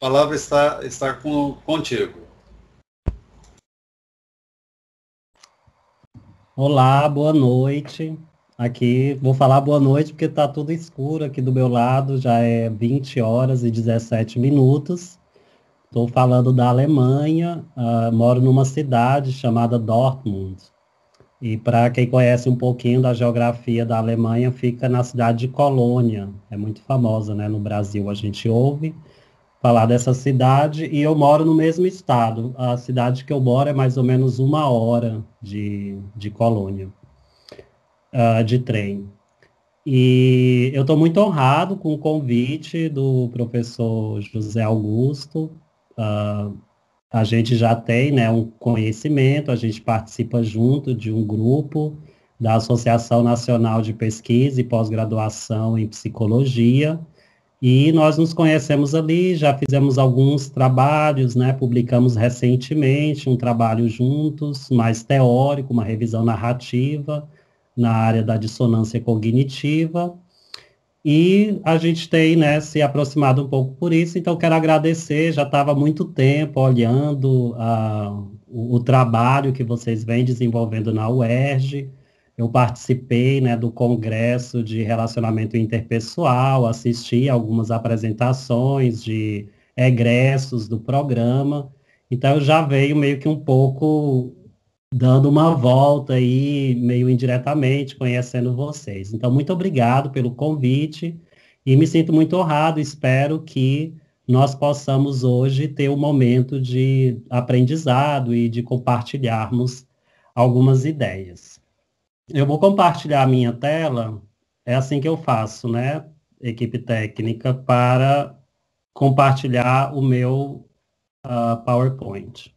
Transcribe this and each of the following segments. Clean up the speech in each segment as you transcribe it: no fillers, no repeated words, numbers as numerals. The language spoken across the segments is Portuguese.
palavra está contigo. Olá, boa noite. Aqui, vou falar boa noite porque está tudo escuro aqui do meu lado, já é 20 horas e 17 minutos. Estou falando da Alemanha, moro numa cidade chamada Dortmund. E para quem conhece um pouquinho da geografia da Alemanha, fica na cidade de Colônia. É muito famosa, né? No Brasil a gente ouve falar dessa cidade e eu moro no mesmo estado. A cidade que eu moro é mais ou menos 1 hora de Colônia, de trem. E eu estou muito honrado com o convite do professor José Augusto. Ah, a gente já tem, né, um conhecimento, a gente participa junto de um grupo da Associação Nacional de Pesquisa e Pós-Graduação em Psicologia, e nós nos conhecemos ali, já fizemos alguns trabalhos, né, publicamos recentemente um trabalho juntos, mais teórico, uma revisão narrativa na área da dissonância cognitiva, e a gente tem, né, se aproximado um pouco por isso, então quero agradecer, já estava há muito tempo olhando o trabalho que vocês vêm desenvolvendo na UERJ. Eu participei, né, do Congresso de Relacionamento Interpessoal, assisti algumas apresentações de egressos do programa, então eu já veio meio que um pouco dando uma volta aí, meio indiretamente, conhecendo vocês. Então, muito obrigado pelo convite e me sinto muito honrado. Espero que nós possamos hoje ter um momento de aprendizado e de compartilharmos algumas ideias. Eu vou compartilhar a minha tela, é assim que eu faço, né, equipe técnica, para compartilhar o meu PowerPoint.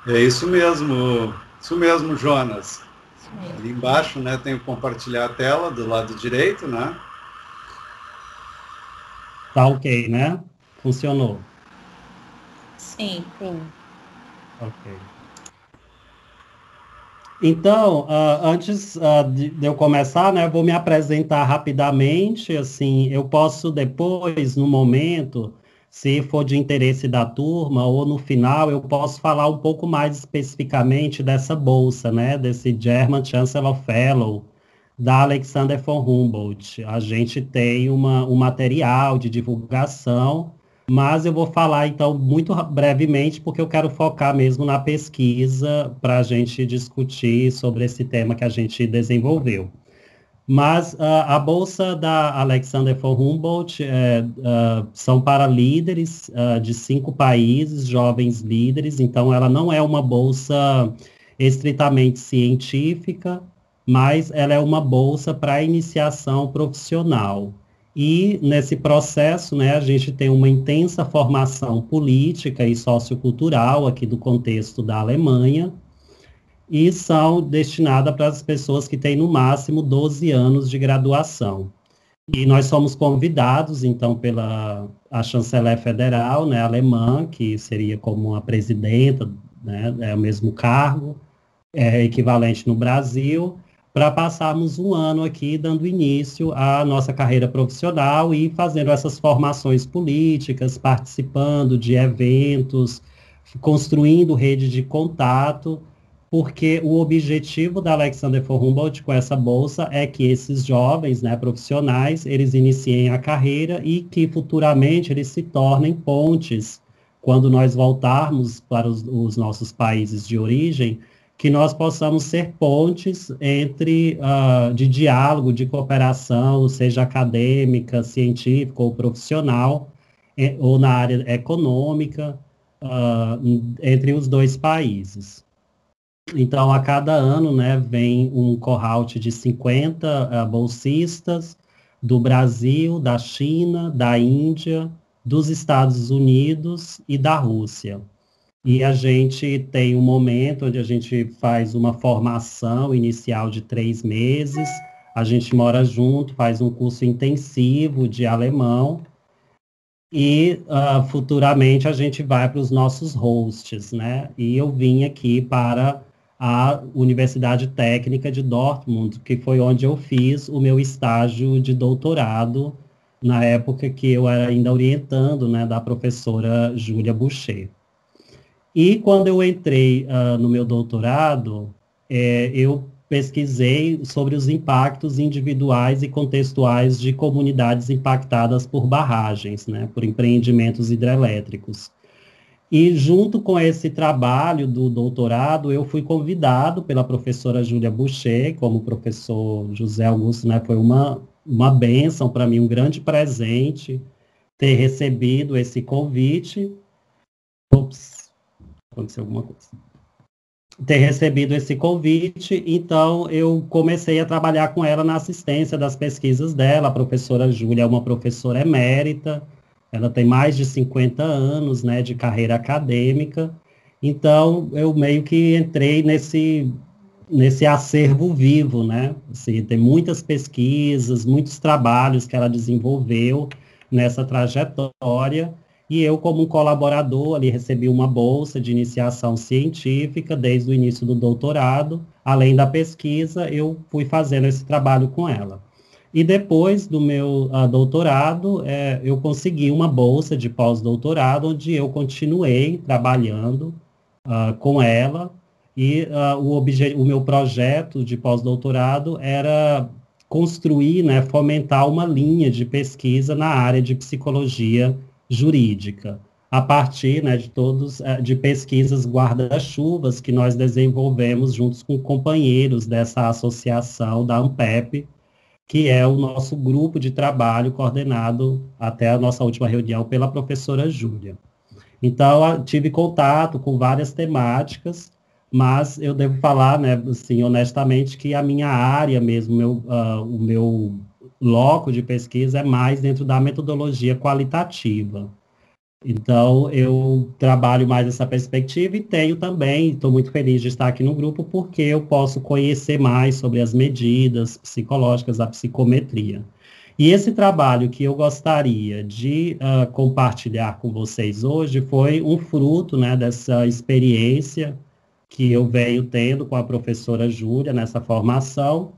É isso mesmo, Jonas. Ali embaixo, né, tem o compartilhar a tela do lado direito, né? Tá ok, né? Funcionou. Sim. Ok. Então, antes de eu começar, né, eu vou me apresentar rapidamente, assim, eu posso depois, no momento, se for de interesse da turma, ou no final, eu posso falar um pouco mais especificamente dessa bolsa, né, desse German Chancellor Fellow, da Alexander von Humboldt. A gente tem um material de divulgação, mas eu vou falar, então, muito brevemente, porque eu quero focar mesmo na pesquisa para a gente discutir sobre esse tema que a gente desenvolveu. Mas a bolsa da Alexander von Humboldt são para líderes de 5 países, jovens líderes, então ela não é uma bolsa estritamente científica, mas ela é uma bolsa para iniciação profissional. E nesse processo, né, a gente tem uma intensa formação política e sociocultural aqui do contexto da Alemanha, e são destinadas para as pessoas que têm no máximo 12 anos de graduação. E nós somos convidados, então, pela a chanceler federal, né, alemã, que seria como a presidenta, né, é o mesmo cargo, é equivalente no Brasil, para passarmos um ano aqui dando início à nossa carreira profissional e fazendo essas formações políticas, participando de eventos, construindo rede de contato, porque o objetivo da Alexander von Humboldt com essa bolsa é que esses jovens, né, profissionais, eles iniciem a carreira e que futuramente eles se tornem pontes quando nós voltarmos para os nossos países de origem, que nós possamos ser pontes entre de diálogo, de cooperação, seja acadêmica, científica ou profissional, ou na área econômica, entre os dois países. Então, a cada ano, né, vem um cohort de 50 bolsistas do Brasil, da China, da Índia, dos Estados Unidos e da Rússia. E a gente tem um momento onde a gente faz uma formação inicial de 3 meses, a gente mora junto, faz um curso intensivo de alemão, e futuramente a gente vai para os nossos hosts, né? E eu vim aqui para a Universidade Técnica de Dortmund, que foi onde eu fiz o meu estágio de doutorado na época que eu era ainda orientando, né, da professora Júlia Boucher. E quando eu entrei no meu doutorado, eu pesquisei sobre os impactos individuais e contextuais de comunidades impactadas por barragens, né, por empreendimentos hidrelétricos. E junto com esse trabalho do doutorado, eu fui convidado pela professora Júlia Boucher, como o professor José Augusto, né, foi uma bênção para mim, um grande presente ter recebido esse convite. Ops, aconteceu alguma coisa. Ter recebido esse convite, então eu comecei a trabalhar com ela na assistência das pesquisas dela. A professora Júlia é uma professora emérita, ela tem mais de 50 anos, né, de carreira acadêmica, então eu meio que entrei nesse acervo vivo, né, assim, tem muitas pesquisas, muitos trabalhos que ela desenvolveu nessa trajetória, e eu, como um colaborador, ali recebi uma bolsa de iniciação científica desde o início do doutorado. Além da pesquisa, eu fui fazendo esse trabalho com ela. E depois do meu doutorado, eu consegui uma bolsa de pós-doutorado, onde eu continuei trabalhando com ela. E o meu projeto de pós-doutorado era construir, né, fomentar uma linha de pesquisa na área de psicologia jurídica, a partir, né, de pesquisas guarda-chuvas que nós desenvolvemos juntos com companheiros dessa associação da ANPEP, que é o nosso grupo de trabalho coordenado até a nossa última reunião pela professora Júlia. Então, eu tive contato com várias temáticas, mas eu devo falar, né, assim, honestamente, que a minha área mesmo, o meu loco de pesquisa é mais dentro da metodologia qualitativa. Então, eu trabalho mais essa perspectiva e tenho também, estou muito feliz de estar aqui no grupo, porque eu posso conhecer mais sobre as medidas psicológicas, a psicometria. E esse trabalho que eu gostaria de compartilhar com vocês hoje foi um fruto, né, dessa experiência que eu venho tendo com a professora Júlia nessa formação,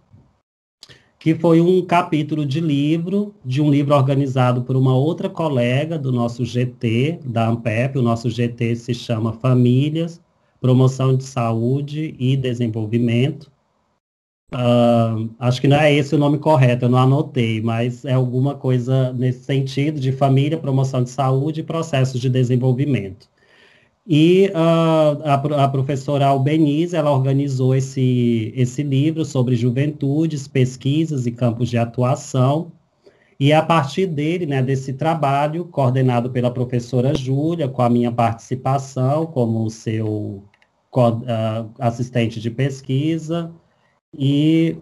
que foi um capítulo de um livro organizado por uma outra colega do nosso GT, da ANPEP. O nosso GT se chama Famílias, Promoção de Saúde e Desenvolvimento. Acho que não é esse o nome correto, eu não anotei, mas é alguma coisa nesse sentido, de família, promoção de saúde e processos de desenvolvimento. E a professora Albenize, ela organizou esse livro sobre juventudes, pesquisas e campos de atuação. E a partir dele, né, desse trabalho, coordenado pela professora Júlia, com a minha participação como seu assistente de pesquisa, e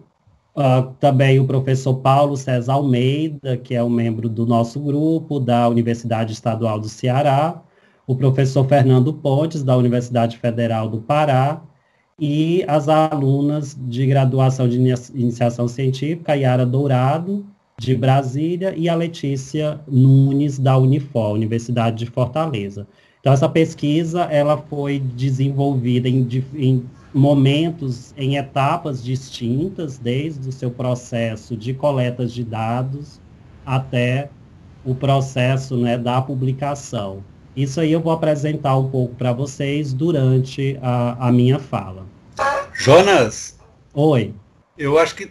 também o professor Paulo César Almeida, que é um membro do nosso grupo, da Universidade Estadual do Ceará, o professor Fernando Pontes, da Universidade Federal do Pará, e as alunas de graduação de iniciação científica, a Yara Dourado, de Brasília, e a Letícia Nunes, da Unifor, Universidade de Fortaleza. Então, essa pesquisa ela foi desenvolvida em momentos, em etapas distintas, desde o seu processo de coleta de dados até o processo, né, da publicação. Isso aí eu vou apresentar um pouco para vocês durante a minha fala. Jonas? Oi. Eu acho que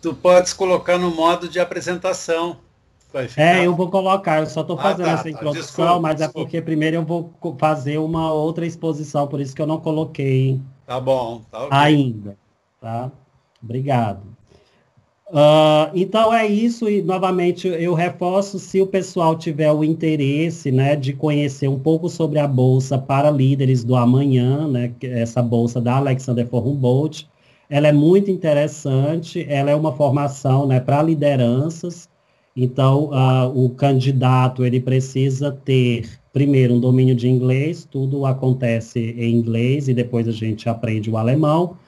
tu podes colocar no modo de apresentação. Vai ficar... eu vou colocar, eu só estou fazendo essa introdução, desculpa, mas é porque primeiro eu vou fazer uma outra exposição, por isso que eu não coloquei tá bom, tá okay. Ainda. Tá? Obrigado. Então é isso, e novamente eu reforço, se o pessoal tiver o interesse, né, de conhecer um pouco sobre a Bolsa para Líderes do Amanhã, né, essa bolsa da Alexander von Humboldt, ela é muito interessante, ela é uma formação, né, para lideranças. Então o candidato ele precisa ter, primeiro, um domínio de inglês, tudo acontece em inglês e depois a gente aprende o alemão.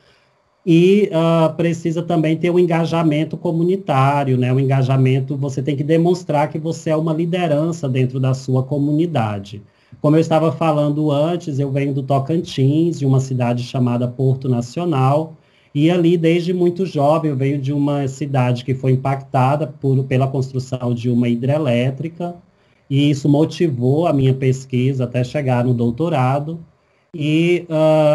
E precisa também ter um engajamento comunitário, né? O engajamento, você tem que demonstrar que você é uma liderança dentro da sua comunidade. Como eu estava falando antes, eu venho do Tocantins, de uma cidade chamada Porto Nacional, E ali, desde muito jovem, eu venho de uma cidade que foi impactada pela construção de uma hidrelétrica, e isso motivou a minha pesquisa até chegar no doutorado. E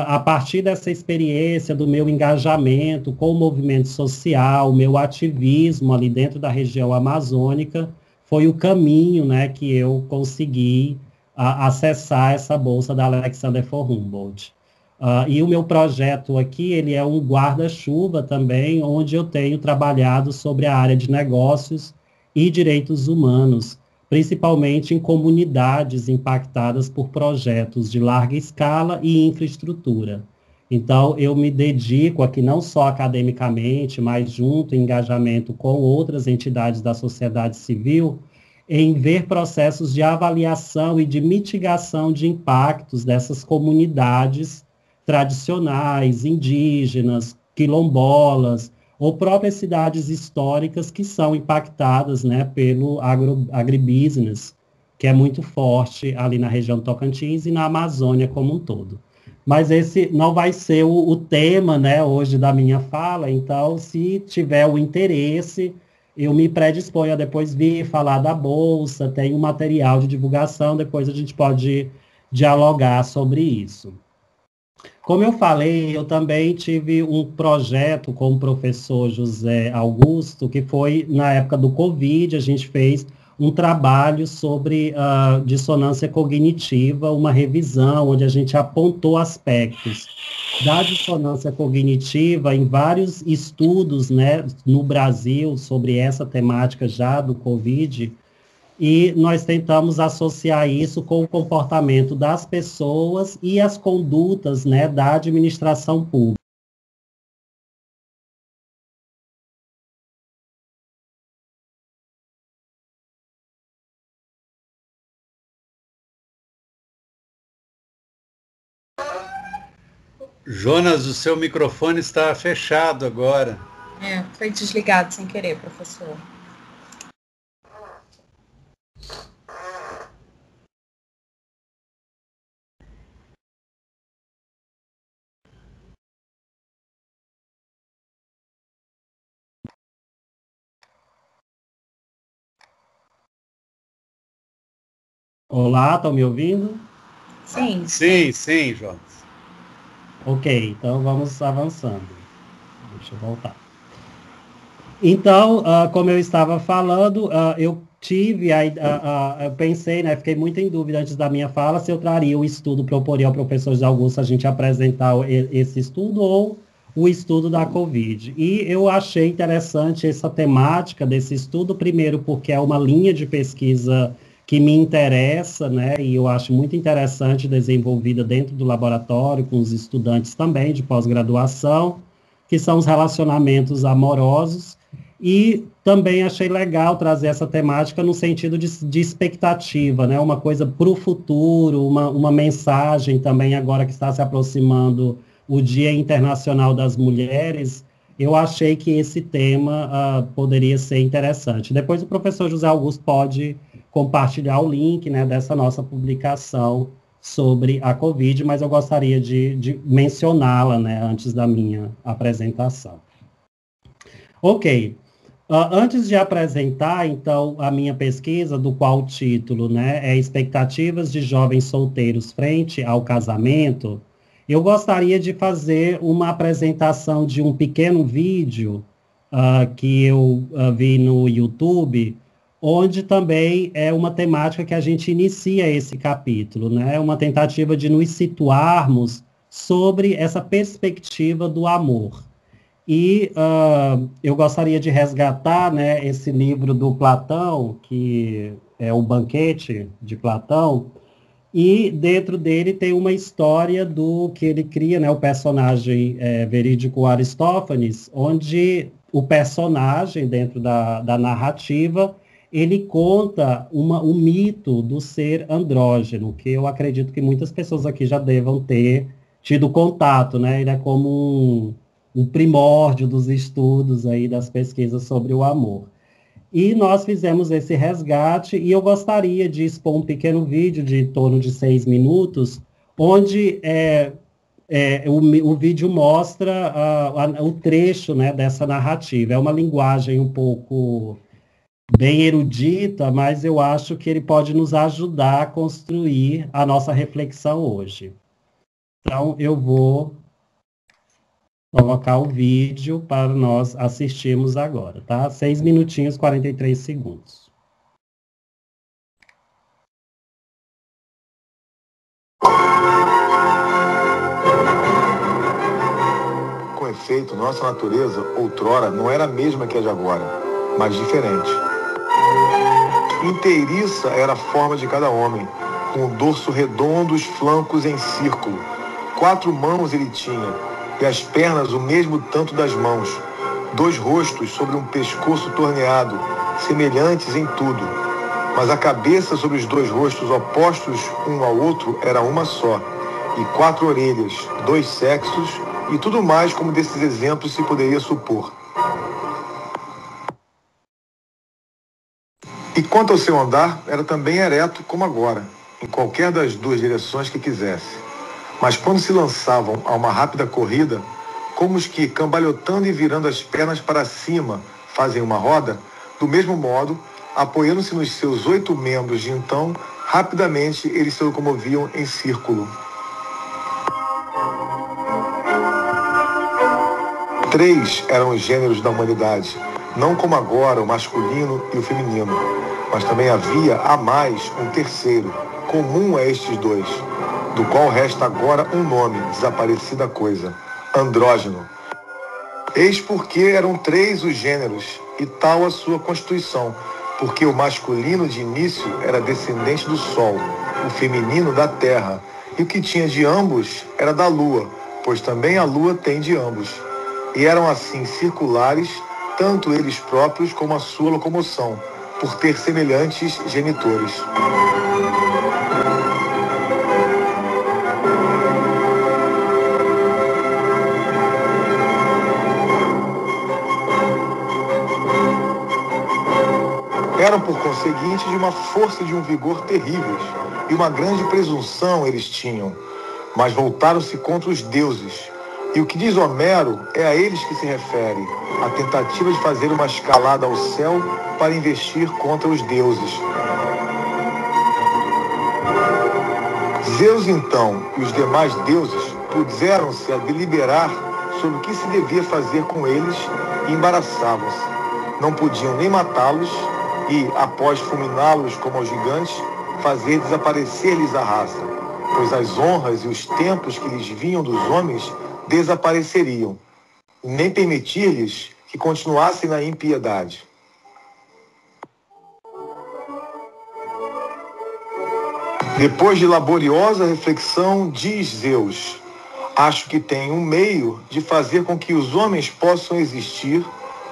a partir dessa experiência, do meu engajamento com o movimento social, o meu ativismo ali dentro da região amazônica, foi o caminho, né, que eu consegui acessar essa bolsa da Alexander von Humboldt. E o meu projeto aqui, ele é um guarda-chuva também, onde eu tenho trabalhado sobre a área de negócios e direitos humanos, principalmente em comunidades impactadas por projetos de larga escala e infraestrutura. Então, eu me dedico aqui não só academicamente, mas junto em engajamento com outras entidades da sociedade civil, em ver processos de avaliação e de mitigação de impactos dessas comunidades tradicionais, indígenas, quilombolas, ou próprias cidades históricas que são impactadas, né, pelo agribusiness, que é muito forte ali na região do Tocantins e na Amazônia como um todo. Mas esse não vai ser o tema, né, hoje da minha fala, então, se tiver o interesse, eu me predisponho a depois vir falar da Bolsa, tem um material de divulgação, depois a gente pode dialogar sobre isso. Como eu falei, eu também tive um projeto com o professor José Augusto, que foi na época do Covid, a gente fez um trabalho sobre dissonância cognitiva, uma revisão, onde a gente apontou aspectos da dissonância cognitiva em vários estudos, né, no Brasil sobre essa temática já do Covid, e nós tentamos associar isso com o comportamento das pessoas e as condutas, né, da administração pública. Jonas, o seu microfone está fechado agora. Foi desligado sem querer, professor. Olá, estão me ouvindo? Sim. Sim, Jonas. Ok, então vamos avançando. Deixa eu voltar. Então, como eu estava falando, eu tive, eu pensei, né, fiquei muito em dúvida antes da minha fala, se eu traria o estudo, proporia ao professor José Augusto a gente apresentar esse estudo ou o estudo da Covid. E eu achei interessante essa temática desse estudo, primeiro porque é uma linha de pesquisa que me interessa, né, e eu acho muito interessante, desenvolvida dentro do laboratório, com os estudantes também de pós-graduação, que são os relacionamentos amorosos, e também achei legal trazer essa temática no sentido de expectativa, né, uma coisa para o futuro, uma mensagem também agora que está se aproximando o Dia Internacional das Mulheres, eu achei que esse tema poderia ser interessante. Depois o professor José Augusto pode compartilhar o link, né, dessa nossa publicação sobre a Covid, mas eu gostaria de mencioná-la, né, antes da minha apresentação. Ok. Antes de apresentar, então, a minha pesquisa, do qual o título, né, é Expectativas de Jovens Solteiros Frente ao Casamento, eu gostaria de fazer uma apresentação de um pequeno vídeo que eu vi no YouTube, onde também é uma temática que a gente inicia esse capítulo, né? Uma tentativa de nos situarmos sobre essa perspectiva do amor. E eu gostaria de resgatar, né, esse livro do Platão, que é o Banquete de Platão, e dentro dele tem uma história do que ele cria, né, o personagem verídico Aristófanes, onde o personagem, dentro da narrativa, ele conta um mito do ser andrógeno, que eu acredito que muitas pessoas aqui já devam ter tido contato, né? Ele é como um primórdio dos estudos aí, das pesquisas sobre o amor. E nós fizemos esse resgate, e eu gostaria de expor um pequeno vídeo de em torno de 6 minutos, onde O vídeo mostra o trecho, né, dessa narrativa. É uma linguagem um pouco bem erudita, mas eu acho que ele pode nos ajudar a construir a nossa reflexão hoje. Então, eu vou colocar o vídeo para nós assistirmos agora, tá? 6 minutinhos, 43 segundos. Com efeito, nossa natureza, outrora, não era a mesma que a de agora, mas diferente. Inteiriça era a forma de cada homem, com o dorso redondo, os flancos em círculo. 4 mãos ele tinha, e as pernas o mesmo tanto das mãos. 2 rostos sobre um pescoço torneado, semelhantes em tudo. Mas a cabeça sobre os 2 rostos opostos um ao outro era uma só, e 4 orelhas, 2 sexos, e tudo mais como desses exemplos se poderia supor. E quanto ao seu andar, era também ereto como agora, em qualquer das 2 direções que quisesse. Mas quando se lançavam a uma rápida corrida, como os que, cambalhotando e virando as pernas para cima, fazem uma roda, do mesmo modo, apoiando-se nos seus 8 membros de então, rapidamente eles se locomoviam em círculo. 3 eram os gêneros da humanidade, não como agora o masculino e o feminino, mas também havia a mais um terceiro, comum a estes 2, do qual resta agora um nome, desaparecida coisa, andrógeno. Eis porque eram 3 os gêneros, e tal a sua constituição, porque o masculino de início era descendente do sol, o feminino da terra, e o que tinha de ambos era da lua, pois também a lua tem de ambos. E eram assim circulares, tanto eles próprios como a sua locomoção, por ter semelhantes genitores. Eram, por conseguinte, de uma força e de um vigor terríveis, e uma grande presunção eles tinham, mas voltaram-se contra os deuses. E o que diz Homero é a eles que se refere, a tentativa de fazer uma escalada ao céu para investir contra os deuses. Zeus, então, e os demais deuses puseram-se a deliberar sobre o que se devia fazer com eles e embaraçavam-se. Não podiam nem matá-los e, após fulminá-los como aos gigantes, fazer desaparecer-lhes a raça, pois as honras e os templos que lhes vinham dos homens desapareceriam, e nem permitir-lhes que continuassem na impiedade. Depois de laboriosa reflexão, diz Zeus: acho que tem um meio de fazer com que os homens possam existir,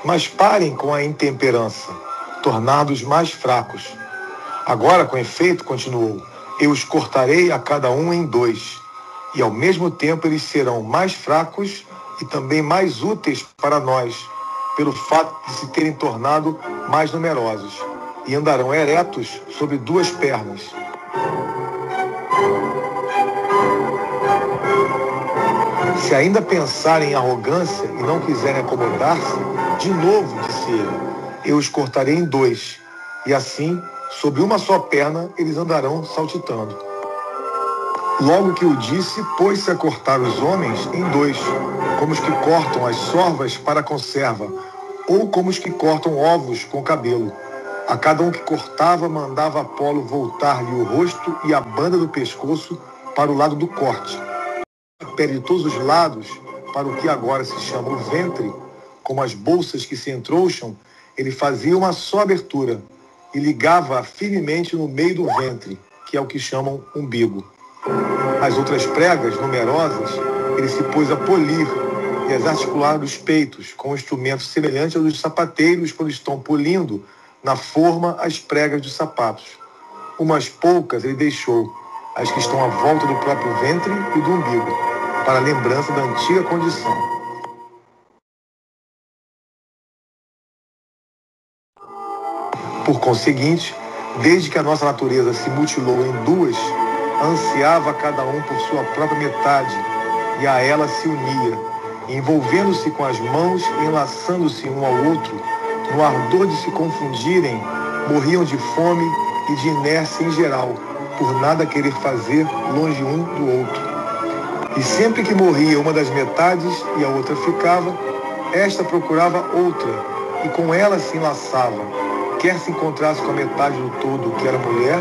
mas parem com a intemperança, tornados mais fracos. Agora, com efeito, continuou, eu os cortarei a cada um em 2, e ao mesmo tempo eles serão mais fracos e também mais úteis para nós, pelo fato de se terem tornado mais numerosos, e andarão eretos sobre 2 pernas. Se ainda pensarem em arrogância e não quiserem acomodar-se, de novo, disse ele, eu os cortarei em 2, e assim, sob uma só perna, eles andarão saltitando. Logo que o disse, pôs-se a cortar os homens em 2, como os que cortam as sorvas para a conserva, ou como os que cortam ovos com cabelo. A cada um que cortava, mandava Apolo voltar-lhe o rosto e a banda do pescoço para o lado do corte. A pele de todos os lados, para o que agora se chama o ventre, como as bolsas que se entrouxam, ele fazia uma só abertura e ligava-a firmemente no meio do ventre, que é o que chamam umbigo. As outras pregas, numerosas, ele se pôs a polir e as articular dos peitos, com instrumentos semelhantes aos dos sapateiros quando estão polindo na forma as pregas dos sapatos. Umas poucas ele deixou, as que estão à volta do próprio ventre e do umbigo, para a lembrança da antiga condição. Por conseguinte, desde que a nossa natureza se mutilou em 2, ansiava cada um por sua própria metade, e a ela se unia, envolvendo-se com as mãos e enlaçando-se um ao outro, no ardor de se confundirem, morriam de fome e de inércia em geral, por nada querer fazer longe um do outro. E sempre que morria uma das metades e a outra ficava, esta procurava outra, e com ela se enlaçava, quer se encontrasse com a metade do todo, que era mulher,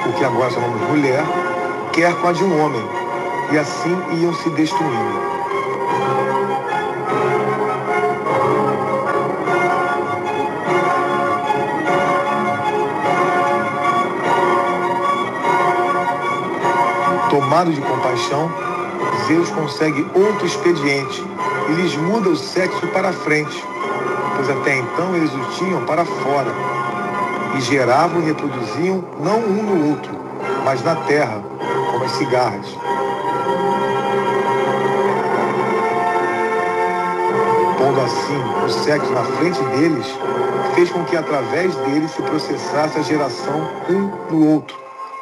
o que agora chamamos mulher, quer com a de um homem, e assim iam se destruindo. Tomado de compaixão, Zeus consegue outro expediente e lhes muda o sexo para a frente, pois até então eles o tinham para fora, e geravam e reproduziam não um no outro, mas na terra, como as cigarras. Pondo assim o sexo na frente deles, fez com que através deles se processasse a geração um no outro,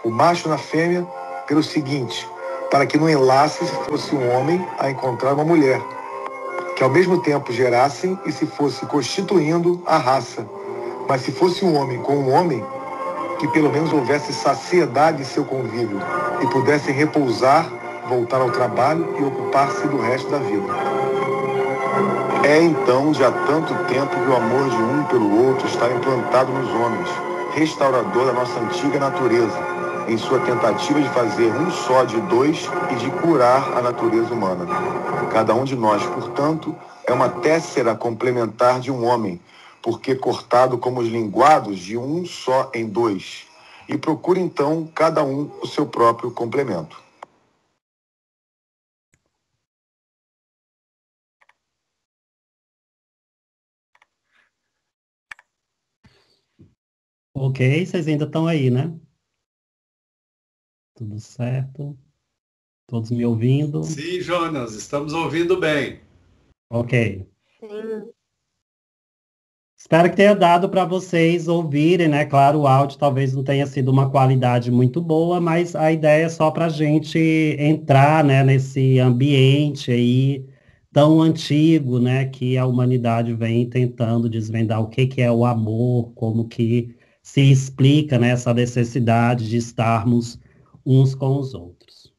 o macho na fêmea, pelo seguinte, para que no enlace fosse um homem a encontrar uma mulher, que ao mesmo tempo gerassem e se fosse constituindo a raça. Mas se fosse um homem com um homem, que pelo menos houvesse saciedade em seu convívio e pudessem repousar, voltar ao trabalho e ocupar-se do resto da vida. É então já tanto tempo que o amor de um pelo outro está implantado nos homens, restaurador da nossa antiga natureza, em sua tentativa de fazer um só de dois e de curar a natureza humana. Cada um de nós, portanto, é uma téssera complementar de um homem, porque cortado como os linguados de um só em dois, e procura então cada um o seu próprio complemento. Ok, vocês ainda estão aí, né? Tudo certo? Todos me ouvindo? Sim, Jonas, estamos ouvindo bem. Ok. Espero que tenha dado para vocês ouvirem, né? Claro, o áudio talvez não tenha sido uma qualidade muito boa, mas a ideia é só para a gente entrar, né, nesse ambiente aí tão antigo, né, que a humanidade vem tentando desvendar o que é o amor, como que se explica, né, essa necessidade de estarmos uns com os outros.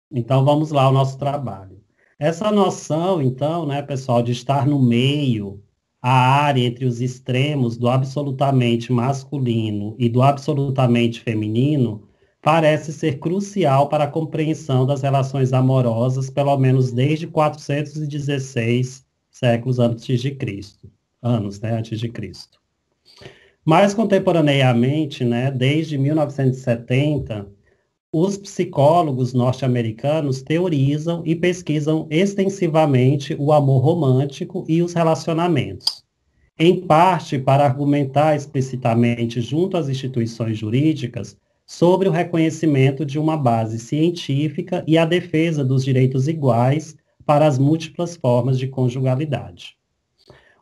Então, vamos lá ao nosso trabalho. Essa noção, então, né, pessoal, de estar no meio, a área entre os extremos do absolutamente masculino e do absolutamente feminino, parece ser crucial para a compreensão das relações amorosas, pelo menos desde 416 séculos antes de Cristo. Anos, né, antes de Cristo. Mais contemporaneamente, né, desde 1970, os psicólogos norte-americanos teorizam e pesquisam extensivamente o amor romântico e os relacionamentos, em parte para argumentar explicitamente junto às instituições jurídicas sobre o reconhecimento de uma base científica e a defesa dos direitos iguais para as múltiplas formas de conjugalidade.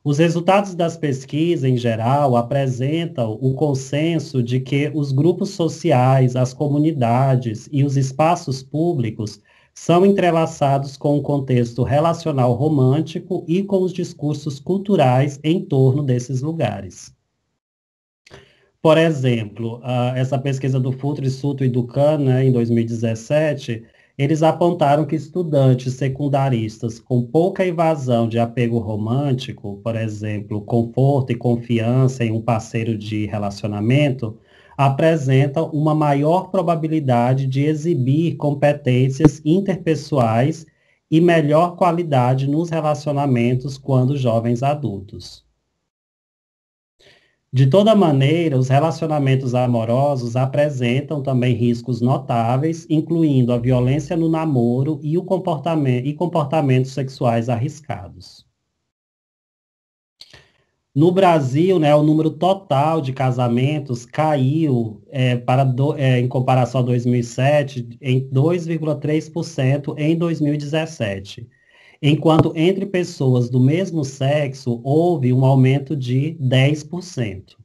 Os resultados das pesquisas, em geral, apresentam o consenso de que os grupos sociais, as comunidades e os espaços públicos são entrelaçados com o contexto relacional romântico e com os discursos culturais em torno desses lugares. Por exemplo, essa pesquisa do Futre, Suto e do Kahn, né, em 2017, eles apontaram que estudantes secundaristas com pouca evasão de apego romântico, por exemplo, conforto e confiança em um parceiro de relacionamento, apresentam uma maior probabilidade de exibir competências interpessoais e melhor qualidade nos relacionamentos quando jovens adultos. De toda maneira, os relacionamentos amorosos apresentam também riscos notáveis, incluindo a violência no namoro e comportamentos sexuais arriscados. No Brasil, né, o número total de casamentos caiu em comparação a 2007 em 2,3% em 2017. Enquanto entre pessoas do mesmo sexo houve um aumento de 10%.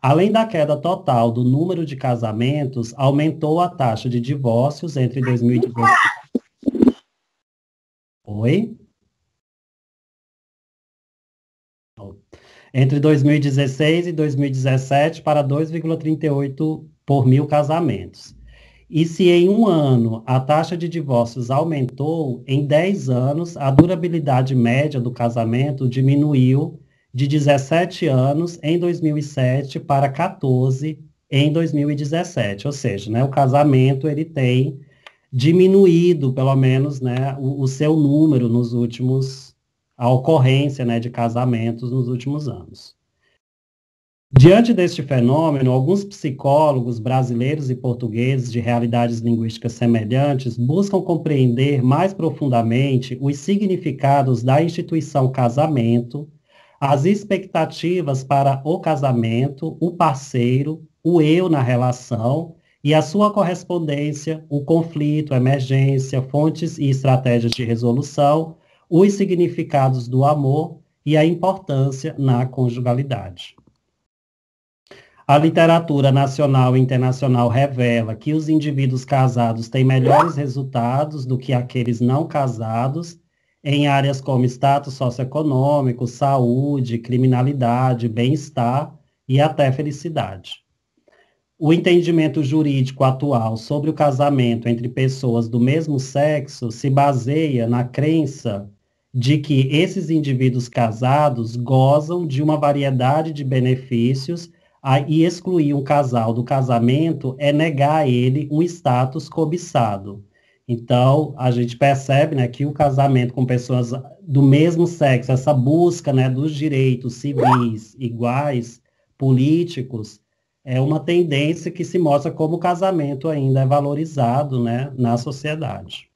Além da queda total do número de casamentos, aumentou a taxa de divórcios entre 2017 Oi? Entre 2016 e 2017 para 2,38 por mil casamentos. E se em um ano a taxa de divórcios aumentou, em 10 anos a durabilidade média do casamento diminuiu de 17 anos em 2007 para 14 em 2017. Ou seja, né, o casamento ele tem diminuído, pelo menos, né, o seu número nos últimos, a ocorrência, né, de casamentos nos últimos anos. Diante deste fenômeno, alguns psicólogos brasileiros e portugueses de realidades linguísticas semelhantes buscam compreender mais profundamente os significados da instituição casamento, as expectativas para o casamento, o parceiro, o eu na relação e a sua correspondência, o conflito, a emergência, fontes e estratégias de resolução, os significados do amor e a importância na conjugalidade. A literatura nacional e internacional revela que os indivíduos casados têm melhores resultados do que aqueles não casados em áreas como status socioeconômico, saúde, criminalidade, bem-estar e até felicidade. O entendimento jurídico atual sobre o casamento entre pessoas do mesmo sexo se baseia na crença de que esses indivíduos casados gozam de uma variedade de benefícios e excluir um casal do casamento é negar a ele um status cobiçado. Então, a gente percebe, né, que o casamento com pessoas do mesmo sexo, essa busca, né, dos direitos civis iguais, políticos, é uma tendência que se mostra como o casamento ainda é valorizado, né, na sociedade.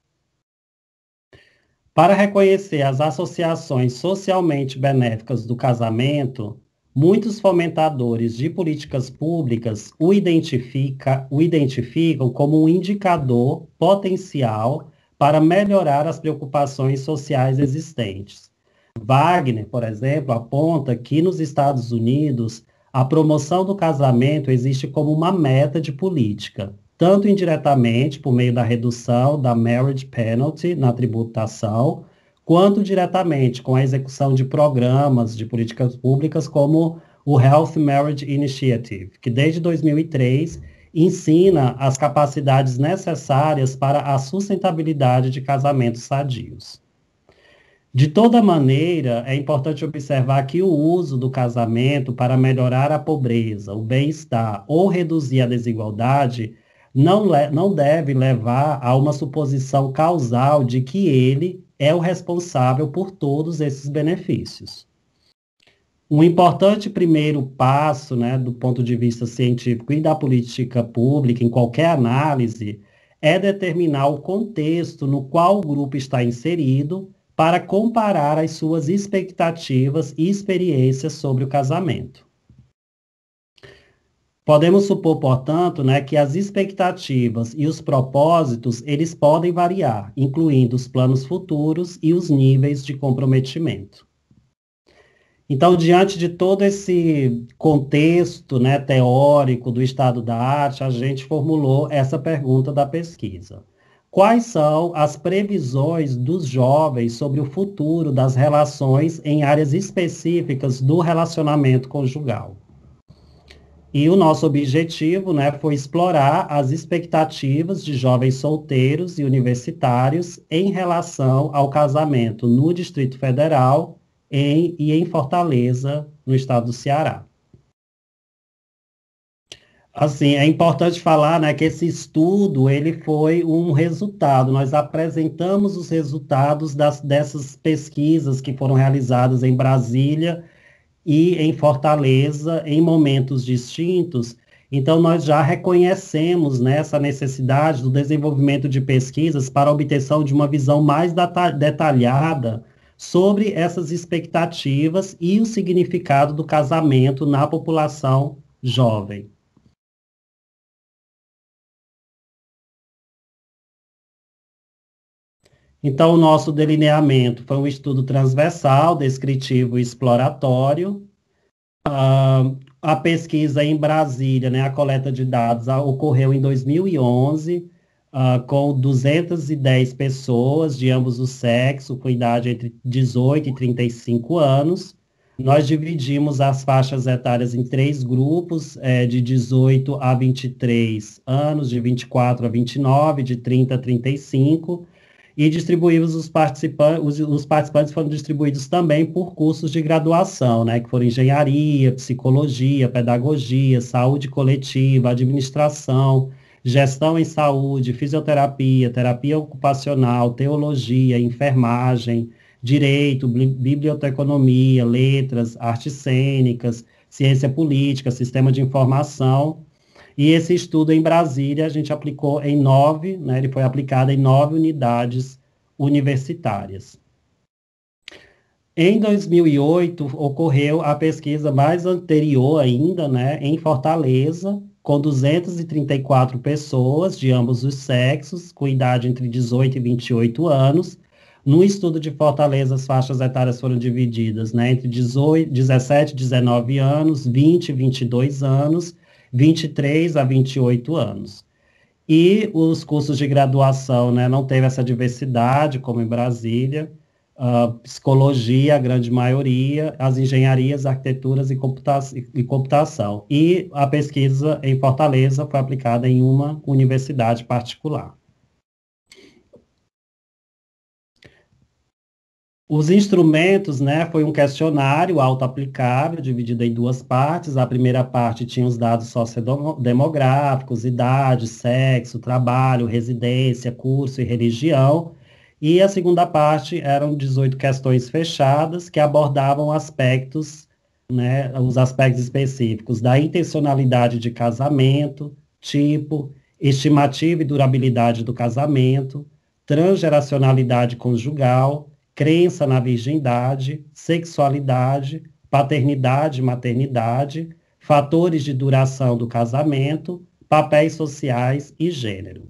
Para reconhecer as associações socialmente benéficas do casamento, muitos fomentadores de políticas públicas o identificam como um indicador potencial para melhorar as preocupações sociais existentes. Wagner, por exemplo, aponta que nos Estados Unidos a promoção do casamento existe como uma meta de política, tanto indiretamente por meio da redução da marriage penalty na tributação, quanto diretamente com a execução de programas de políticas públicas como o Health Marriage Initiative, que desde 2003 ensina as capacidades necessárias para a sustentabilidade de casamentos sadios. De toda maneira, é importante observar que o uso do casamento para melhorar a pobreza, o bem-estar ou reduzir a desigualdade não deve levar a uma suposição causal de que ele é o responsável por todos esses benefícios. Um importante primeiro passo, né, do ponto de vista científico e da política pública, em qualquer análise, é determinar o contexto no qual o grupo está inserido para comparar as suas expectativas e experiências sobre o casamento. Podemos supor, portanto, né, que as expectativas e os propósitos, eles podem variar, incluindo os planos futuros e os níveis de comprometimento. Então, diante de todo esse contexto, né, teórico do estado da arte, a gente formulou essa pergunta da pesquisa. Quais são as previsões dos jovens sobre o futuro das relações em áreas específicas do relacionamento conjugal? E o nosso objetivo, né, foi explorar as expectativas de jovens solteiros e universitários em relação ao casamento no Distrito Federal e em Fortaleza, no estado do Ceará. Assim, é importante falar, né, que esse estudo ele foi um resultado. Nós apresentamos os resultados dessas pesquisas que foram realizadas em Brasília e em Fortaleza, em momentos distintos. Então, nós já reconhecemos, né, essa necessidade do desenvolvimento de pesquisas para a obtenção de uma visão mais detalhada sobre essas expectativas e o significado do casamento na população jovem. Então, o nosso delineamento foi um estudo transversal, descritivo e exploratório. A pesquisa em Brasília, né, a coleta de dados, ocorreu em 2011. com 210 pessoas de ambos os sexos, com idade entre 18 e 35 anos. Nós dividimos as faixas etárias em 3 grupos, de 18 a 23 anos, de 24 a 29, de 30 a 35, e distribuímos os participantes foram distribuídos também por cursos de graduação, né, que foram engenharia, psicologia, pedagogia, saúde coletiva, administração, gestão em saúde, fisioterapia, terapia ocupacional, teologia, enfermagem, direito, biblioteconomia, letras, artes cênicas, ciência política, sistema de informação. E esse estudo em Brasília a gente aplicou em 9, né, ele foi aplicado em 9 unidades universitárias. Em 2008, ocorreu a pesquisa mais anterior ainda, né, em Fortaleza, com 234 pessoas de ambos os sexos, com idade entre 18 e 28 anos. No estudo de Fortaleza, as faixas etárias foram divididas, né, entre 17 e 19 anos, 20 e 22 anos, 23 a 28 anos. E os cursos de graduação, né, não teve essa diversidade, como em Brasília, psicologia, a grande maioria, as engenharias, arquiteturas e computação. E a pesquisa em Fortaleza foi aplicada em uma universidade particular. Os instrumentos, né, foi um questionário autoaplicável, dividido em 2 partes. A primeira parte tinha os dados sociodemográficos, idade, sexo, trabalho, residência, curso e religião. E a segunda parte eram 18 questões fechadas que abordavam aspectos, né, os aspectos específicos da intencionalidade de casamento, tipo, estimativa e durabilidade do casamento, transgeracionalidade conjugal, crença na virgindade, sexualidade, paternidade e maternidade, fatores de duração do casamento, papéis sociais e gênero.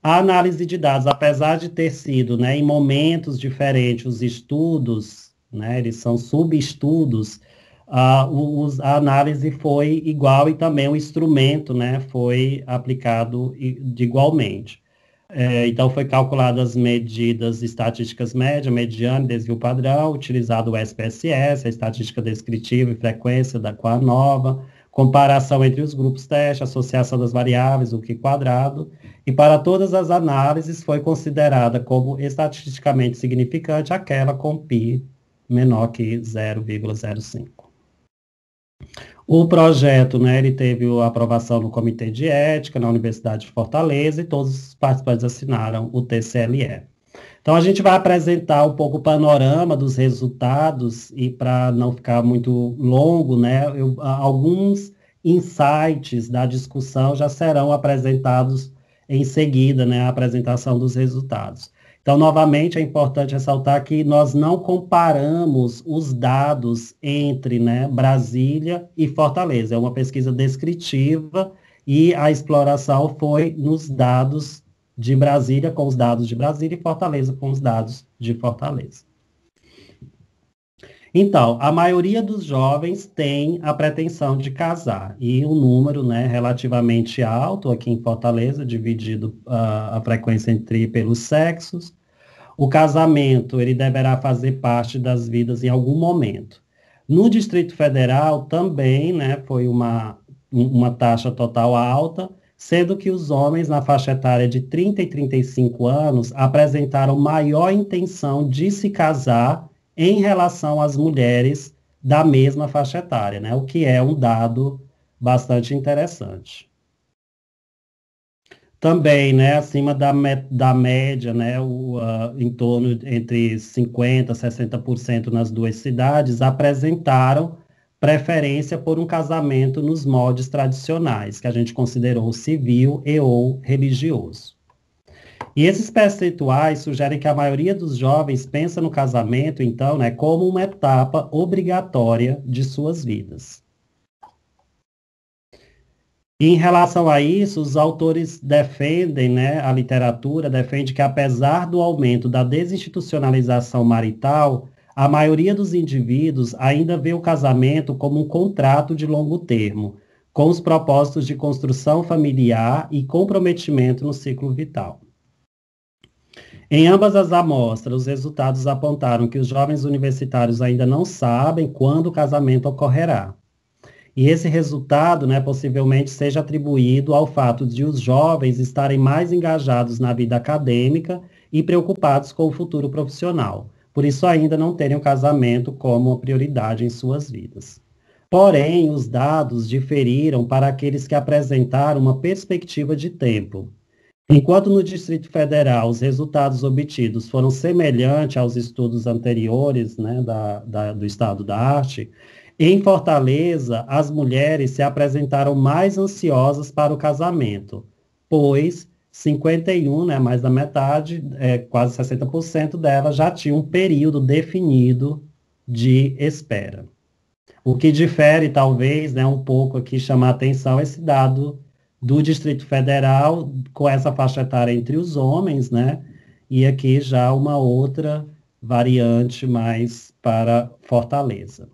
A análise de dados, apesar de ter sido, né, em momentos diferentes os estudos, né, eles são subestudos, a análise foi igual e também o instrumento, né, foi aplicado igualmente. Então, foi calculado as medidas estatísticas média, mediana e desvio padrão, utilizado o SPSS, a estatística descritiva e frequência com a nova, comparação entre os grupos teste, associação das variáveis, o Q quadrado, e para todas as análises foi considerada como estatisticamente significante aquela com π menor que 0,05. O projeto, né, ele teve a aprovação no Comitê de Ética na Universidade de Fortaleza e todos os participantes assinaram o TCLE. Então, a gente vai apresentar um pouco o panorama dos resultados e para não ficar muito longo, né, alguns insights da discussão já serão apresentados em seguida, né, a apresentação dos resultados. Então, novamente, é importante ressaltar que nós não comparamos os dados entre, né, Brasília e Fortaleza. É uma pesquisa descritiva e a exploração foi nos dados de Brasília, com os dados de Brasília, e Fortaleza com os dados de Fortaleza. Então, a maioria dos jovens tem a pretensão de casar, e um número, né, relativamente alto aqui em Fortaleza, dividido a frequência pelos sexos. O casamento, ele deverá fazer parte das vidas em algum momento. No Distrito Federal, também, né, foi uma taxa total alta, sendo que os homens na faixa etária de 30 e 35 anos apresentaram maior intenção de se casar em relação às mulheres da mesma faixa etária, né? O que é um dado bastante interessante. Também, né, acima da média, né, em torno entre 50% a 60% nas 2 cidades, apresentaram preferência por um casamento nos moldes tradicionais, que a gente considerou civil e ou religioso. E esses percentuais sugerem que a maioria dos jovens pensa no casamento, então, né, como uma etapa obrigatória de suas vidas. E em relação a isso, os autores defendem, né, a literatura defende que apesar do aumento da desinstitucionalização marital, a maioria dos indivíduos ainda vê o casamento como um contrato de longo termo, com os propósitos de construção familiar e comprometimento no ciclo vital. Em ambas as amostras, os resultados apontaram que os jovens universitários ainda não sabem quando o casamento ocorrerá. E esse resultado, né, possivelmente seja atribuído ao fato de os jovens estarem mais engajados na vida acadêmica e preocupados com o futuro profissional, por isso ainda não terem o casamento como uma prioridade em suas vidas. Porém, os dados diferiram para aqueles que apresentaram uma perspectiva de tempo. Enquanto no Distrito Federal os resultados obtidos foram semelhantes aos estudos anteriores, né, do estado da arte, em Fortaleza as mulheres se apresentaram mais ansiosas para o casamento, pois 51, né, mais da metade, quase 60% delas já tinham um período definido de espera. O que difere, talvez, né, um pouco aqui, chamar a atenção, esse dado do Distrito Federal, com essa faixa etária entre os homens, né, e aqui já uma outra variante mais para Fortaleza,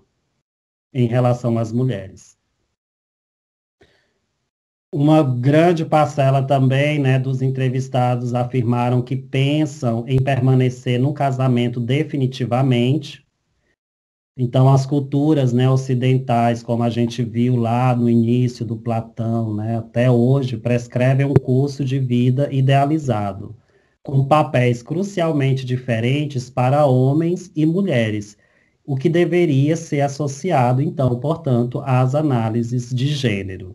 em relação às mulheres. Uma grande parcela também, né, dos entrevistados afirmaram que pensam em permanecer no casamento definitivamente. Então, as culturas, né, ocidentais, como a gente viu lá no início do Platão, né, até hoje, prescrevem um curso de vida idealizado, com papéis crucialmente diferentes para homens e mulheres, o que deveria ser associado, então, portanto, às análises de gênero.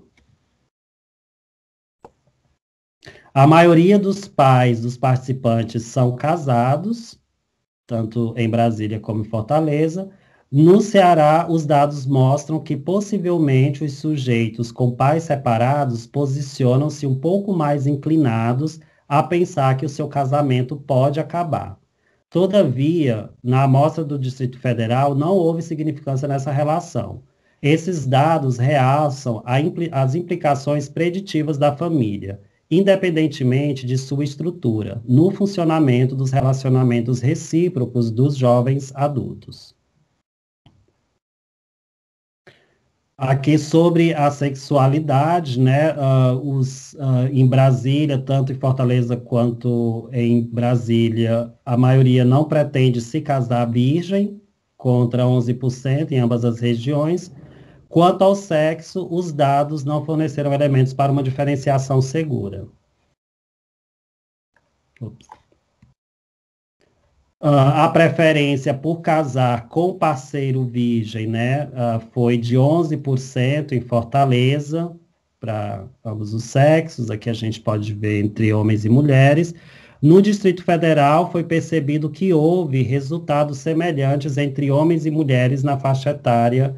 A maioria dos pais dos participantes são casados, tanto em Brasília como em Fortaleza. No Ceará, os dados mostram que possivelmente os sujeitos com pais separados posicionam-se um pouco mais inclinados a pensar que o seu casamento pode acabar. Todavia, na amostra do Distrito Federal, não houve significância nessa relação. Esses dados realçam as implicações preditivas da família, independentemente de sua estrutura, no funcionamento dos relacionamentos recíprocos dos jovens adultos. Aqui sobre a sexualidade, né, em Brasília, tanto em Fortaleza quanto em Brasília, a maioria não pretende se casar virgem, contra 11% em ambas as regiões. Quanto ao sexo, os dados não forneceram elementos para uma diferenciação segura. A preferência por casar com parceiro virgem, né, foi de 11% em Fortaleza, para ambos os sexos, aqui a gente pode ver entre homens e mulheres. No Distrito Federal, foi percebido que houve resultados semelhantes entre homens e mulheres na faixa etária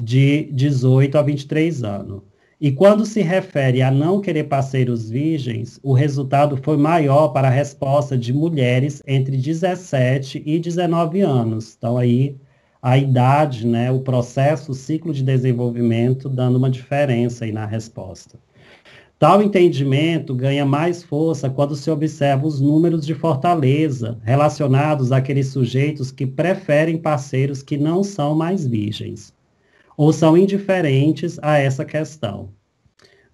de 18 a 23 anos. E quando se refere a não querer parceiros virgens, o resultado foi maior para a resposta de mulheres entre 17 e 19 anos. Então, aí, a idade, né, o processo, o ciclo de desenvolvimento, dando uma diferença aí na resposta. Tal entendimento ganha mais força quando se observa os números de Fortaleza, relacionados àqueles sujeitos que preferem parceiros que não são mais virgens, ou são indiferentes a essa questão.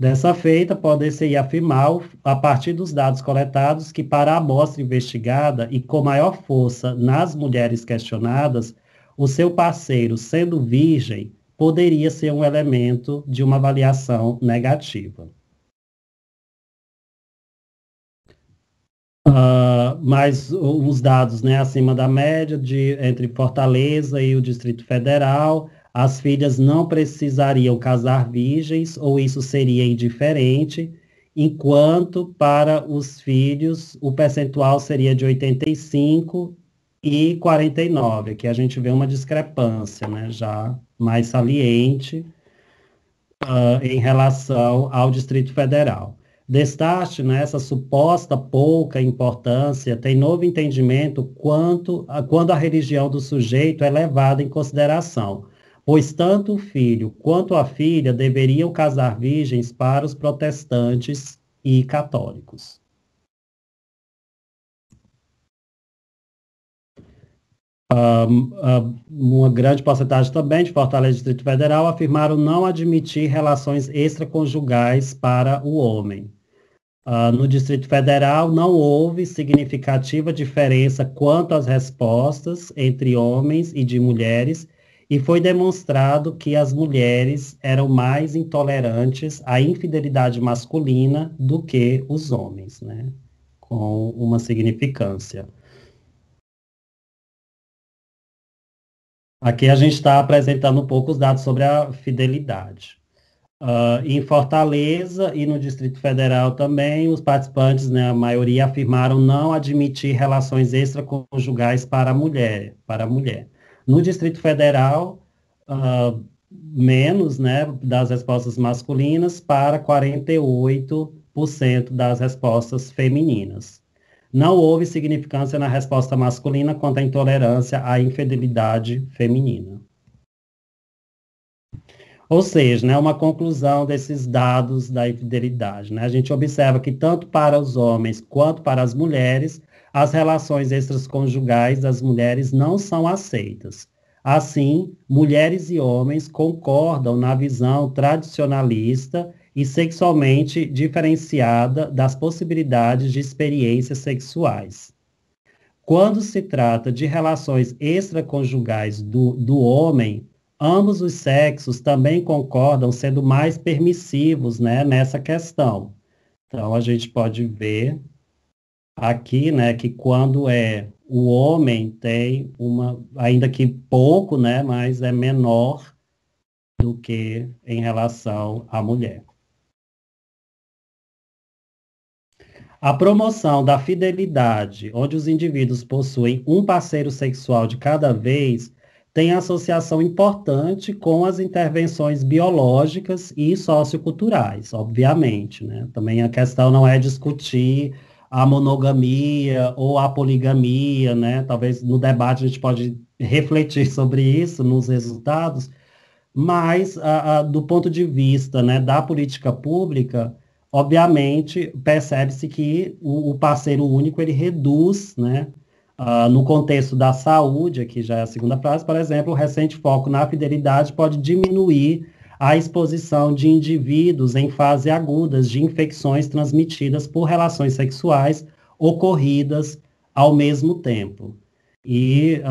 Dessa feita, pode-se afirmar, a partir dos dados coletados, que para a amostra investigada e com maior força nas mulheres questionadas, o seu parceiro, sendo virgem, poderia ser um elemento de uma avaliação negativa. Mas os dados, né, acima da média entre Fortaleza e o Distrito Federal, as filhas não precisariam casar virgens, ou isso seria indiferente, enquanto para os filhos o percentual seria de 85 e 49, aqui a gente vê uma discrepância, né, já mais saliente em relação ao Distrito Federal. Destaque, né, essa suposta pouca importância tem novo entendimento quando a religião do sujeito é levada em consideração, pois tanto o filho quanto a filha deveriam casar virgens para os protestantes e católicos. Uma grande porcentagem também de Fortaleza e Distrito Federal afirmaram não admitir relações extraconjugais para o homem. No Distrito Federal, não houve significativa diferença quanto às respostas entre homens e de mulheres, e foi demonstrado que as mulheres eram mais intolerantes à infidelidade masculina do que os homens, né? Com uma significância. Aqui a gente está apresentando um pouco os dados sobre a fidelidade. Em Fortaleza e no Distrito Federal também, os participantes, né, a maioria, afirmaram não admitir relações extraconjugais para a mulher. No Distrito Federal, menos, né, das respostas masculinas para 48% das respostas femininas. Não houve significância na resposta masculina quanto à intolerância à infidelidade feminina. Ou seja, né, uma conclusão desses dados da infidelidade, né? A gente observa que tanto para os homens quanto para as mulheres, as relações extraconjugais das mulheres não são aceitas. Assim, mulheres e homens concordam na visão tradicionalista e sexualmente diferenciada das possibilidades de experiências sexuais. Quando se trata de relações extraconjugais do homem, ambos os sexos também concordam sendo mais permissivos, né, nessa questão. Então, a gente pode ver aqui, né, que quando o homem tem ainda que pouco, né, mas é menor do que em relação à mulher. A promoção da fidelidade, onde os indivíduos possuem um parceiro sexual de cada vez, tem associação importante com as intervenções biológicas e socioculturais, obviamente, né? Também a questão não é discutir a monogamia ou a poligamia, né? Talvez no debate a gente pode refletir sobre isso, nos resultados, mas do ponto de vista, né, da política pública, obviamente percebe-se que o parceiro único ele reduz, né? No contexto da saúde, aqui já é a segunda frase, por exemplo, o recente foco na fidelidade pode diminuir a exposição de indivíduos em fase agudas de infecções transmitidas por relações sexuais ocorridas ao mesmo tempo. E,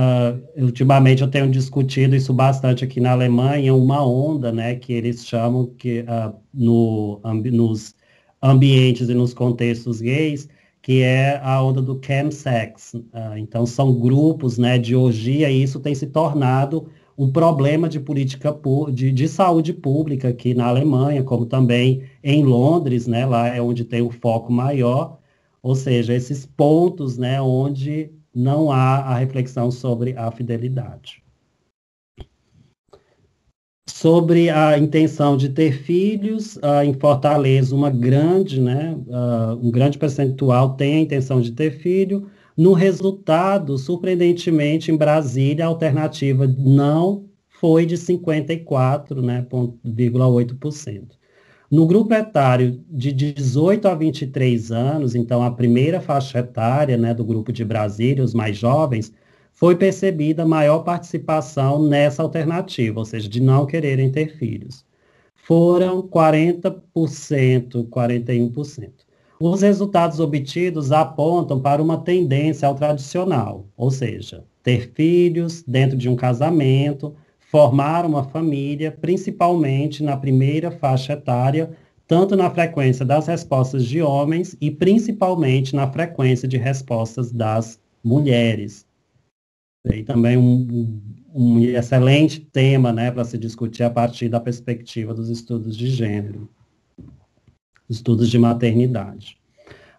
ultimamente, eu tenho discutido isso bastante aqui na Alemanha, uma onda, né, que eles chamam que nos ambientes e nos contextos gays, que é a onda do chemsex. Então, são grupos, né, de orgia, e isso tem se tornado um problema de política de saúde pública aqui na Alemanha, como também em Londres, né, lá é onde tem o foco maior, ou seja, esses pontos, né, onde não há a reflexão sobre a fidelidade. Sobre a intenção de ter filhos, em Fortaleza, um grande percentual tem a intenção de ter filho. No resultado, surpreendentemente, em Brasília, a alternativa não foi de 54,8%. No grupo etário de 18 a 23 anos, então a primeira faixa etária, né, do grupo de Brasília, os mais jovens, foi percebida maior participação nessa alternativa, ou seja, de não quererem ter filhos. Foram 40%, 41%. Os resultados obtidos apontam para uma tendência ao tradicional, ou seja, ter filhos dentro de um casamento, formar uma família, principalmente na primeira faixa etária, tanto na frequência das respostas de homens e principalmente na frequência de respostas das mulheres. E também um excelente tema, né, para se discutir a partir da perspectiva dos estudos de gênero, estudos de maternidade.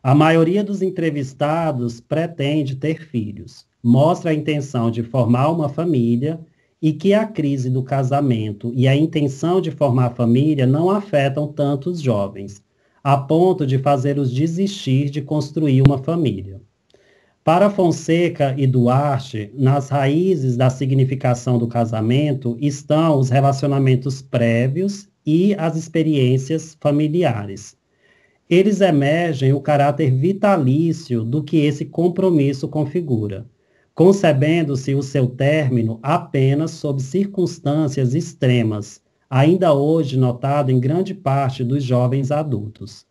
A maioria dos entrevistados pretende ter filhos, mostra a intenção de formar uma família e que a crise do casamento e a intenção de formar família não afetam tanto os jovens, a ponto de fazê-los desistir de construir uma família. Para Fonseca e Duarte, nas raízes da significação do casamento estão os relacionamentos prévios e as experiências familiares. Eles emergem o caráter vitalício do que esse compromisso configura. concebendo-se o seu término apenas sob circunstâncias extremas, ainda hoje notado em grande parte dos jovens adultos.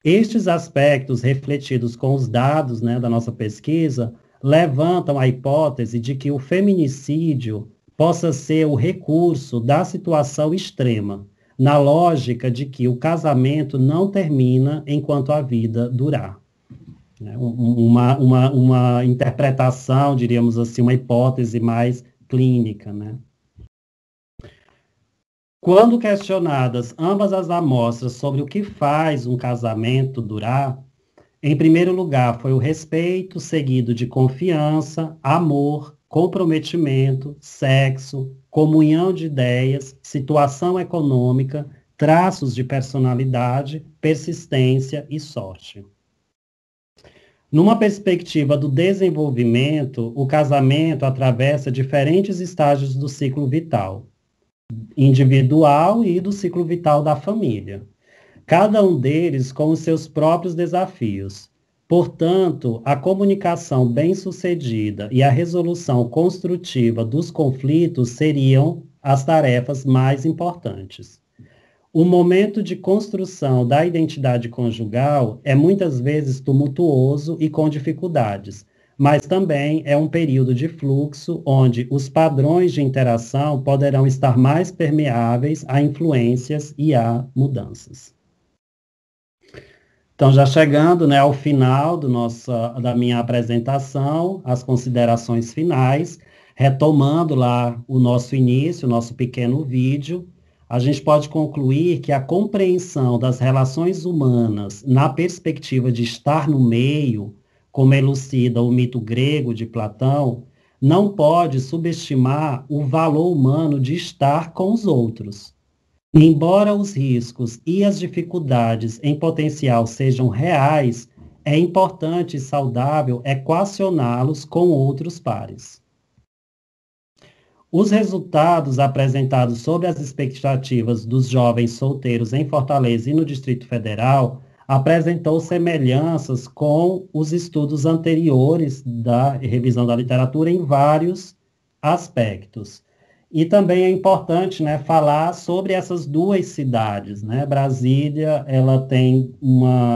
Estes aspectos, refletidos com os dados, né, da nossa pesquisa, levantam a hipótese de que o feminicídio possa ser o recurso da situação extrema, na lógica de que o casamento não termina enquanto a vida durar. Uma interpretação, diríamos assim, uma hipótese mais clínica, né? Quando questionadas ambas as amostras sobre o que faz um casamento durar, em primeiro lugar foi o respeito, seguido de confiança, amor, comprometimento, sexo, comunhão de ideias, situação econômica, traços de personalidade, persistência e sorte. Numa perspectiva do desenvolvimento, o casamento atravessa diferentes estágios do ciclo vital, individual e do ciclo vital da família. Cada um deles com os seus próprios desafios. Portanto, a comunicação bem-sucedida e a resolução construtiva dos conflitos seriam as tarefas mais importantes. O momento de construção da identidade conjugal é muitas vezes tumultuoso e com dificuldades, mas também é um período de fluxo onde os padrões de interação poderão estar mais permeáveis a influências e a mudanças. Então, já chegando, né, ao final da minha apresentação, as considerações finais, retomando lá o nosso início, o nosso pequeno vídeo, a gente pode concluir que a compreensão das relações humanas na perspectiva de estar no meio, como elucida o mito grego de Platão, não pode subestimar o valor humano de estar com os outros. Embora os riscos e as dificuldades em potencial sejam reais, é importante e saudável equacioná-los com outros pares. Os resultados apresentados sobre as expectativas dos jovens solteiros em Fortaleza e no Distrito Federal apresentou semelhanças com os estudos anteriores da revisão da literatura em vários aspectos. E também é importante, né, falar sobre essas duas cidades, né? Brasília, ela tem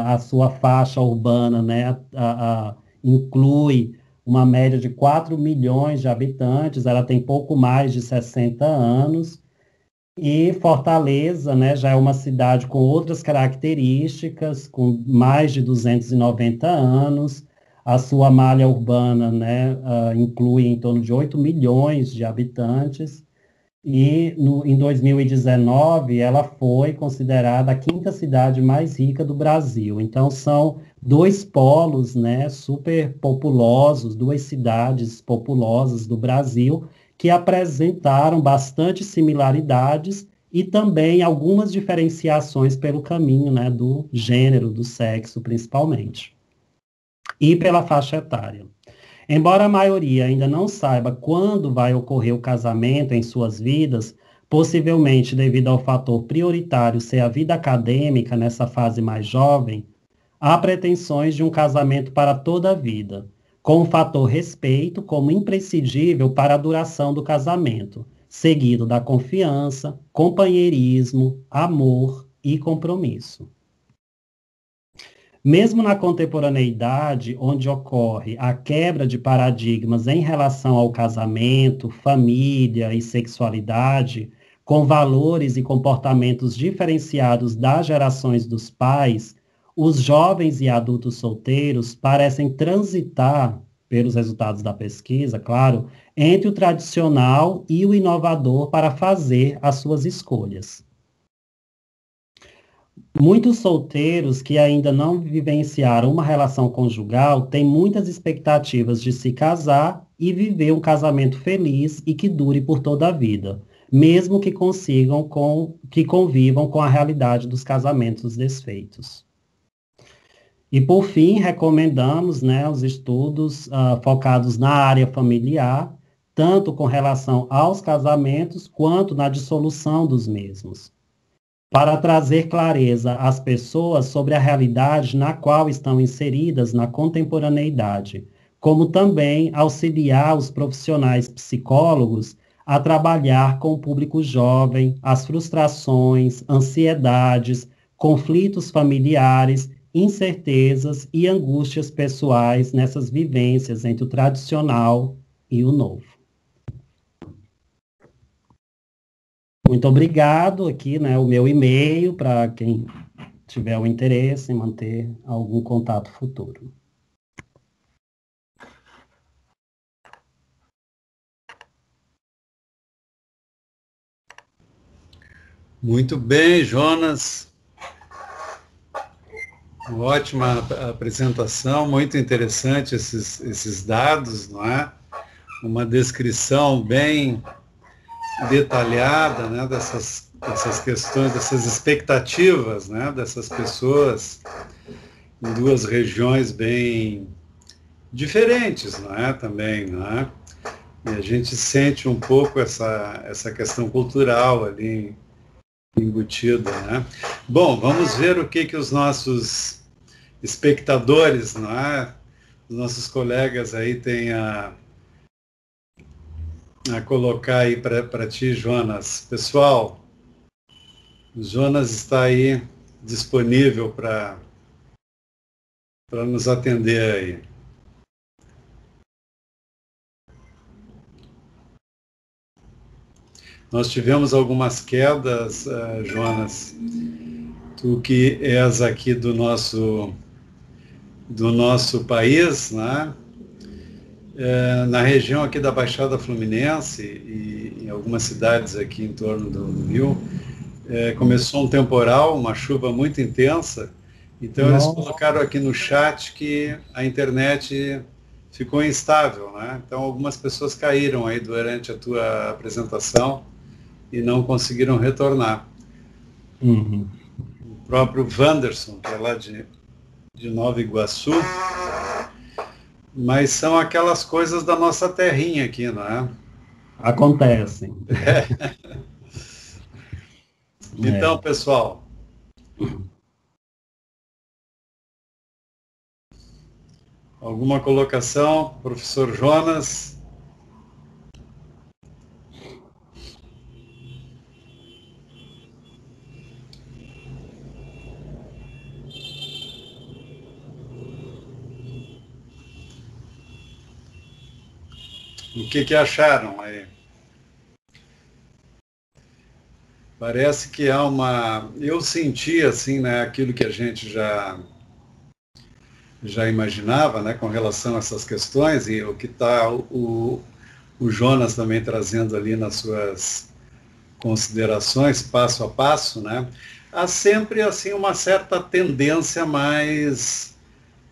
a sua faixa urbana, né, inclui uma média de 4 milhões de habitantes, ela tem pouco mais de 60 anos, e Fortaleza, né, já é uma cidade com outras características, com mais de 290 anos, a sua malha urbana, né, inclui em torno de 8 milhões de habitantes, e em 2019 ela foi considerada a 5ª cidade mais rica do Brasil. Então são dois polos, né, super populosos, duas cidades populosas do Brasil que apresentaram bastante similaridades e também algumas diferenciações pelo caminho, né, do gênero, do sexo principalmente, e pela faixa etária. Embora a maioria ainda não saiba quando vai ocorrer o casamento em suas vidas, possivelmente devido ao fator prioritário ser a vida acadêmica nessa fase mais jovem, há pretensões de um casamento para toda a vida, com o fator respeito como imprescindível para a duração do casamento, seguido da confiança, companheirismo, amor e compromisso. Mesmo na contemporaneidade, onde ocorre a quebra de paradigmas em relação ao casamento, família e sexualidade, com valores e comportamentos diferenciados das gerações dos pais, os jovens e adultos solteiros parecem transitar, pelos resultados da pesquisa, claro, entre o tradicional e o inovador para fazer as suas escolhas. Muitos solteiros que ainda não vivenciaram uma relação conjugal têm muitas expectativas de se casar e viver um casamento feliz e que dure por toda a vida, mesmo que convivam com a realidade dos casamentos desfeitos. E por fim, recomendamos, né, os estudos focados na área familiar, tanto com relação aos casamentos quanto na dissolução dos mesmos, para trazer clareza às pessoas sobre a realidade na qual estão inseridas na contemporaneidade, como também auxiliar os profissionais psicólogos a trabalhar com o público jovem, as frustrações, ansiedades, conflitos familiares, incertezas e angústias pessoais nessas vivências entre o tradicional e o novo. Muito obrigado aqui, né, o meu e-mail para quem tiver o interesse em manter algum contato futuro. Muito bem, Jonas. Uma ótima apresentação, muito interessante esses dados, não é? Uma descrição bem detalhada, né, dessas questões, dessas expectativas, né, dessas pessoas em duas regiões bem diferentes, não é? Também, não é? E a gente sente um pouco essa questão cultural ali embutida, né? Bom, vamos ver o que os nossos espectadores, não é? Os nossos colegas aí têm a colocar aí para ti, Jonas. Pessoal, o Jonas está aí disponível para nos atender aí. Nós tivemos algumas quedas, Jonas. Tu que és aqui do nosso país, né? Na região aqui da Baixada Fluminense e em algumas cidades aqui em torno do Rio, começou um temporal, uma chuva muito intensa, então eles colocaram aqui no chat que a internet ficou instável, né? Então algumas pessoas caíram aí durante a tua apresentação e não conseguiram retornar. Uhum. O próprio Wanderson, que é lá de Nova Iguaçu, mas são aquelas coisas da nossa terrinha aqui, não é? Acontecem. Então, pessoal, alguma colocação, professor Jonas? O que acharam aí? Parece que há uma... Eu senti, assim, né, aquilo que a gente já imaginava, né, com relação a essas questões, e o que está o Jonas também trazendo ali nas suas considerações, passo a passo, né? Há sempre, assim, uma certa tendência mais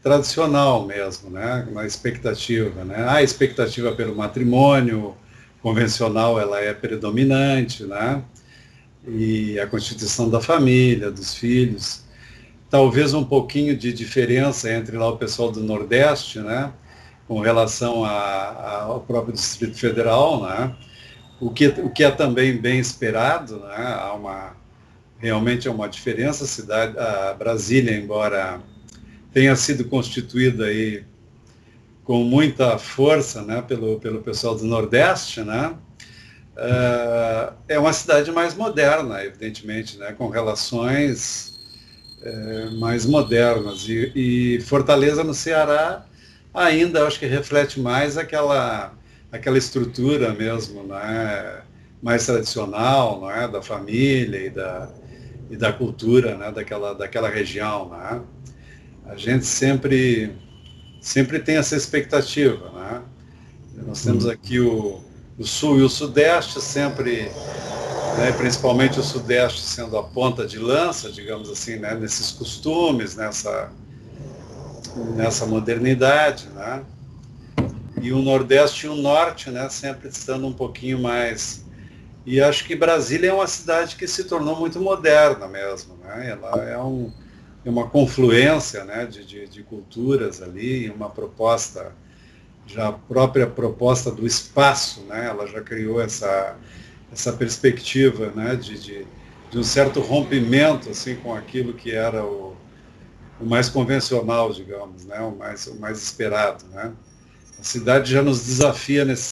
tradicional mesmo, né? Uma expectativa, né? A expectativa pelo matrimônio convencional, ela é predominante, né? E a constituição da família, dos filhos. Talvez um pouquinho de diferença entre lá o pessoal do Nordeste, né? Com relação ao próprio Distrito Federal, né? O que é também bem esperado, né? Realmente é uma diferença. A Brasília, embora tenha sido constituída aí com muita força, né, pelo pessoal do Nordeste, né, é uma cidade mais moderna, evidentemente, né, com relações mais modernas. E Fortaleza, no Ceará, ainda acho que reflete mais aquela estrutura mesmo, né, mais tradicional, né, da família e da cultura, né, daquela região, né. A gente sempre tem essa expectativa, né? Nós temos aqui o Sul e o Sudeste sempre, né, principalmente o Sudeste sendo a ponta de lança, digamos assim, né, nesses costumes, nessa modernidade, né? E o Nordeste e o Norte, né, sempre estando um pouquinho mais... E acho que Brasília é uma cidade que se tornou muito moderna mesmo, né? Ela é uma confluência, né, de culturas ali, uma proposta, já a própria proposta do espaço, né, ela já criou essa perspectiva, né, de um certo rompimento assim, com aquilo que era o mais convencional, digamos, né, o mais esperado, né. A cidade já nos desafia nesse